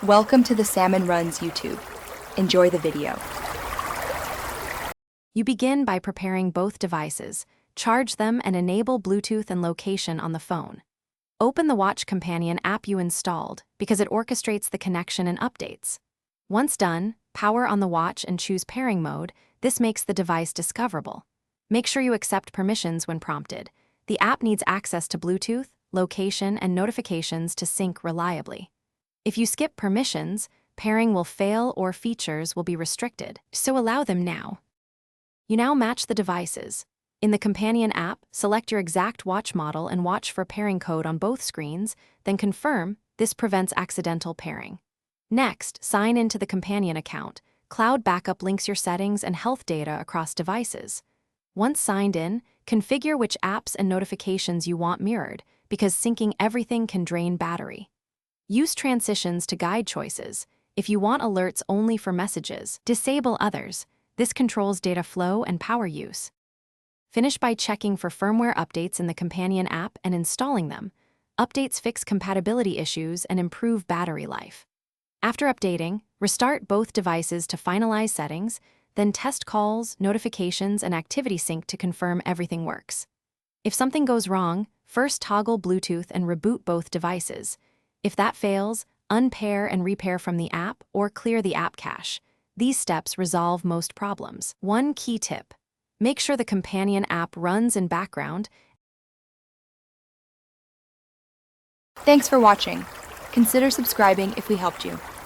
Welcome to the Salmon Runs YouTube. Enjoy the video. You begin by preparing both devices, charge them, and enable Bluetooth and location on the phone. Open the Watch Companion app you installed because it orchestrates the connection and updates. Once done, power on the watch and choose pairing mode. This makes the device discoverable. Make sure you accept permissions when prompted. The app needs access to Bluetooth, location, and notifications to sync reliably. If you skip permissions, pairing will fail or features will be restricted, so allow them now. You now match the devices. In the Companion app, select your exact watch model and watch for pairing code on both screens, then confirm. This prevents accidental pairing. Next, sign into the Companion account. Cloud backup links your settings and health data across devices. Once signed in, configure which apps and notifications you want mirrored, because syncing everything can drain battery. Use transitions to guide choices. If you want alerts only for messages, disable others. This controls data flow and power use. Finish by checking for firmware updates in the Companion app and installing them. Updates fix compatibility issues and improve battery life. After updating, restart both devices to finalize settings, then test calls, notifications, and activity sync to confirm everything works. If something goes wrong, first toggle Bluetooth and reboot both devices. If that fails, unpair and repair from the app or clear the app cache. These steps resolve most problems. One key tip: make sure the Companion app runs in background. Thanks for watching. Consider subscribing if we helped you.